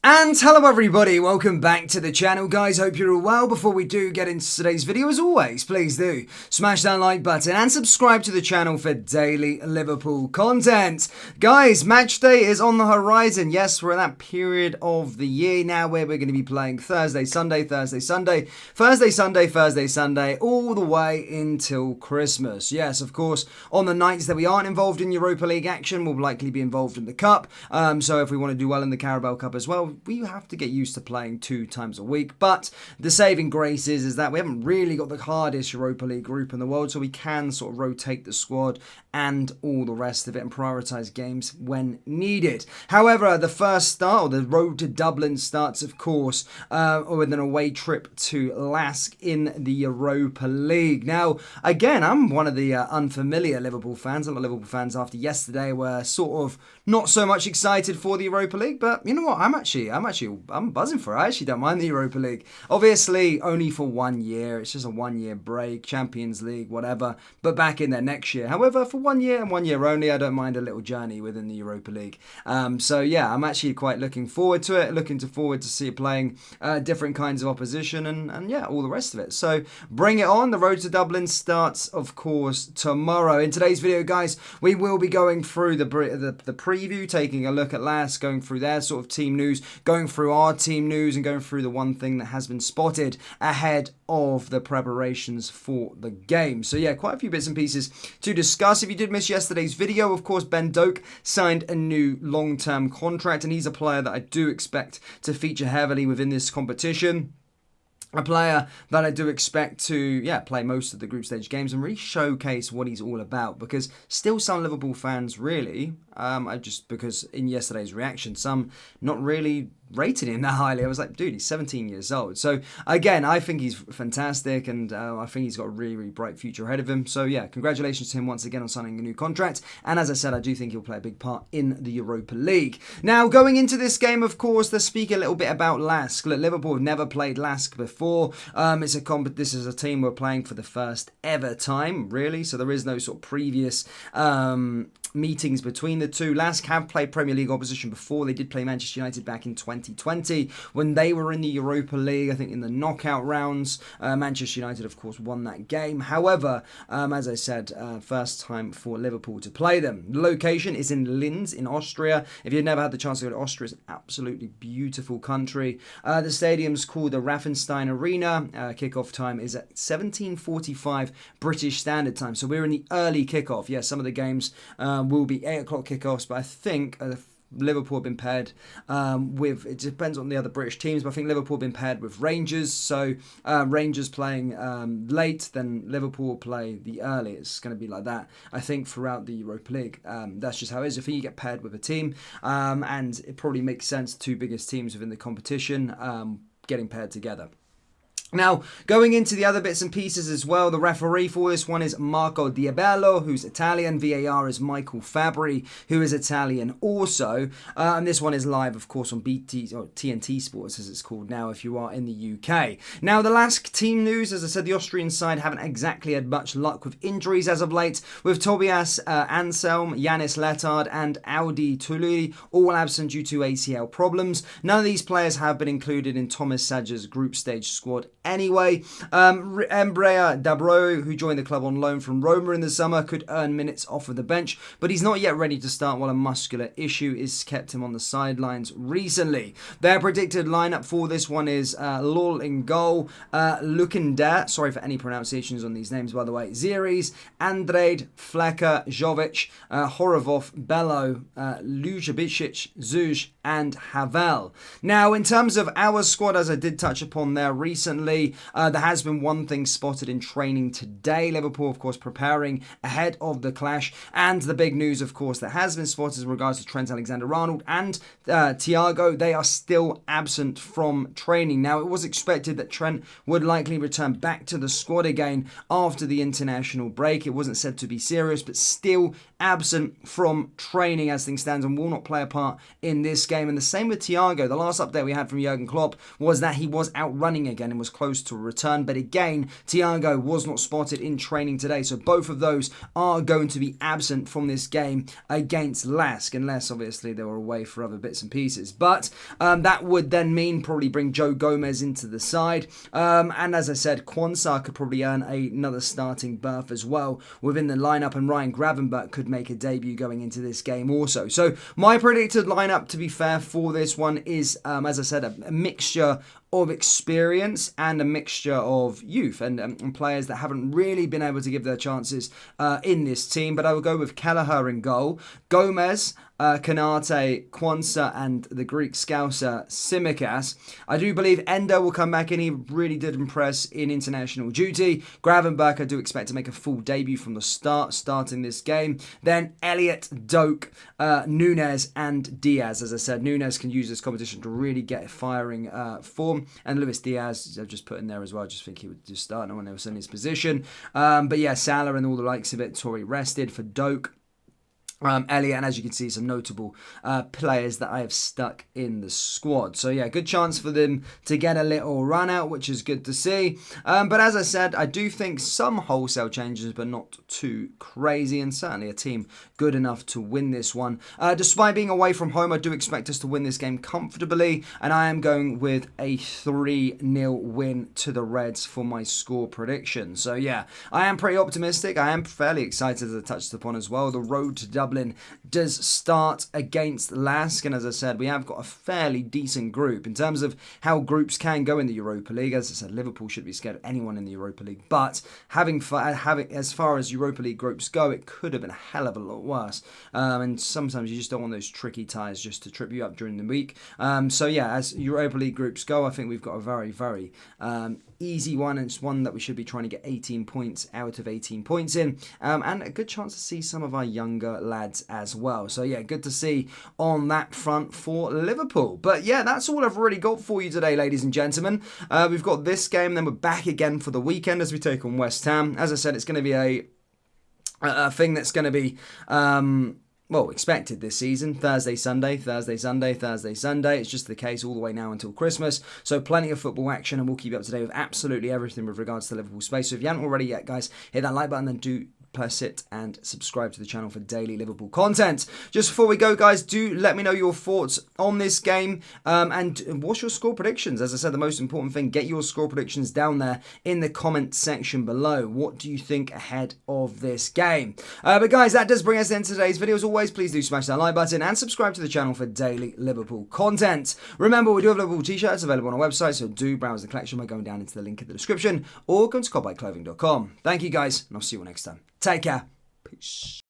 And hello everybody, welcome back to the channel guys, hope you're all well. Before we do get into today's video, as always, please do smash that like button and subscribe to the channel for daily Liverpool content. Guys, match day is on the horizon. Yes, we're in that period of the year now where we're going to be playing Thursday, Sunday, Thursday, Sunday, Thursday, Sunday, Thursday, Sunday, all the way until Christmas. Yes, of course, on the nights that we aren't involved in Europa League action, we'll likely be involved in the Cup. So if we want to do well in the Carabao Cup as well, we have to get used to playing 2 times a week. But the saving grace is that we haven't really got the hardest Europa League group in the world, so we can sort of rotate the squad and all the rest of it and prioritise games when needed. However, the first start, or the road to Dublin, starts, of course, with an away trip to LASK in the Europa League. Now, again, I'm one of the unfamiliar Liverpool fans. A lot of Liverpool fans after yesterday were sort of not so much excited for the Europa League, but you know what? I'm buzzing for it. I actually don't mind the Europa League. Obviously, only for 1 year. It's just a 1-year break, Champions League, whatever. But back in there next year. However, for 1 year and 1 year only, I don't mind a little journey within the Europa League. So yeah, I'm actually quite looking forward to it. Forward to see it playing different kinds of opposition and yeah, all the rest of it. So bring it on. The road to Dublin starts, of course, tomorrow. In today's video, guys, we will be going through the preview, taking a look at LASK, going through their sort of team news, going through our team news, and going through the one thing that has been spotted ahead of the preparations for the game. So yeah, quite a few bits and pieces to discuss. If you did miss yesterday's video, of course, Ben Doak signed a new long-term contract, and he's a player that I do expect to feature heavily within this competition. A player that I do expect to, play most of the group stage games and really showcase what he's all about, because still some Liverpool fans really, because in yesterday's reaction, some not really rated him that highly. I was like, dude, he's 17 years old. So again, I think he's fantastic, and I think he's got a really, really bright future ahead of him. So yeah, congratulations to him once again on signing a new contract. And as I said, I do think he'll play a big part in the Europa League. Now, going into this game, of course, let's speak a little bit about LASK. Look, Liverpool have never played LASK before. This is a team we're playing for the first ever time, really. So there is no sort of previous meetings between the two. LASK have played Premier League opposition before. They did play Manchester United back in 2020 when they were in the Europa League, I think in the knockout rounds. Manchester United, of course, won that game. However, as I said, first time for Liverpool to play them. The location is in Linz in Austria. If you've never had the chance to go to Austria, it's an absolutely beautiful country. The stadium's called the Raffenstein Arena. Kickoff time is at 17:45 British Standard Time. So we're in the early kickoff. Yes, some of the games will be 8 o'clock kickoffs, but I think Liverpool have been paired with, it depends on the other British teams, but I think Liverpool have been paired with Rangers. So Rangers playing late, then Liverpool will play the early. It's going to be like that, I think, throughout the Europa League. That's just how it is. I think you get paired with a team, and it probably makes sense, 2 biggest teams within the competition getting paired together. Now, going into the other bits and pieces as well, the referee for this one is Marco Diabello, who's Italian. VAR is Michael Fabri, who is Italian also. And this one is live, of course, on BT, or TNT Sports, as it's called now, if you are in the UK. Now, the LASK team news, as I said, the Austrian side haven't exactly had much luck with injuries as of late, with Tobias Anselm, Yannis Letard, and Audi Tully all absent due to ACL problems. None of these players have been included in Thomas Sadger's group stage squad anyway. Embrea Dabro, who joined the club on loan from Roma in the summer, could earn minutes off of the bench, but he's not yet ready to start while a muscular issue is kept him on the sidelines recently. Their predicted lineup for this one is Lol in goal, Lukender, sorry for any pronunciations on these names by the way, Ziris, Andrade, Flecker, Jovic, Horovov, Bello, Lujabicic, Zuj, and Havel. Now, in terms of our squad, as I did touch upon there recently, there has been one thing spotted in training today. Liverpool, of course, preparing ahead of the clash. And the big news, of course, that has been spotted in regards to Trent Alexander-Arnold and Thiago. They are still absent from training. Now, it was expected that Trent would likely return back to the squad again after the international break. It wasn't said to be serious, but still absent from training as things stand and will not play a part in this game. And the same with Thiago. The last update we had from Jurgen Klopp was that he was out running again and was close close to return. But again, Thiago was not spotted in training today. So both of those are going to be absent from this game against LASK, unless obviously they were away for other bits and pieces. But that would then mean probably bring Joe Gomez into the side. And as I said, Quansah could probably earn another starting berth as well within the lineup, and Ryan Gravenberch could make a debut going into this game also. So my predicted lineup, to be fair, for this one is, as I said, a mixture of experience and a mixture of youth and players that haven't really been able to give their chances in this team. But I will go with Kelleher in goal, Gomez, Kanate, Quansah, and the Greek scouser Tsimikas. I do believe Endo will come back in. He really did impress in international duty. Gravenberch, I do expect to make a full debut from the start, starting this game. Then Elliott, Doak, Nunes, and Diaz. As I said, Nunes can use this competition to really get a firing form. And Luis Diaz, I've just put in there as well. I just think he would just start. No one else in his position. But yeah, Salah and all the likes of it. Torrey rested for Doak. Elliott, and as you can see, some notable players that I have stuck in the squad. So yeah, good chance for them to get a little run out, which is good to see. But as I said, I do think some wholesale changes, but not too crazy, and certainly a team good enough to win this one. Despite being away from home, I do expect us to win this game comfortably, and I am going with a 3-0 win to the Reds for my score prediction. So yeah, I am pretty optimistic. I am fairly excited, as I touched upon as well. The road to Dublin does start against LASK, and as I said, we have got a fairly decent group in terms of how groups can go in the Europa League. As I said, Liverpool should be scared of anyone in the Europa League, but having as far as Europa League groups go, it could have been a hell of a lot worse, and sometimes you just don't want those tricky ties just to trip you up during the week. So yeah, as Europa League groups go, I think we've got a very, very easy one, and it's one that we should be trying to get 18 points out of 18 points in, and a good chance to see some of our younger lads as well. So yeah, good to see on that front for Liverpool. But yeah, that's all I've really got for you today, ladies and gentlemen. We've got this game, then we're back again for the weekend as we take on West Ham. As I said, it's going to be a thing that's going to be well, expected this season. Thursday, Sunday, Thursday, Sunday, Thursday, Sunday. It's just the case all the way now until Christmas. So plenty of football action, and we'll keep you up to date with absolutely everything with regards to the Liverpool space. So if you haven't already yet, guys, hit that like button, then do press it and subscribe to the channel for daily Liverpool content. Just before we go, guys, do let me know your thoughts on this game, and what's your score predictions. As I said, the most important thing, get your score predictions down there in the comment section below. What do you think ahead of this game? But guys, that does bring us into today's video. As always, please do smash that like button and subscribe to the channel for daily Liverpool content. Remember, we do have Liverpool t-shirts available on our website, so do browse the collection by going down into the link in the description, or go to cobbyclothing.com. Thank you, guys, and I'll see you all next time. Take care. Peace.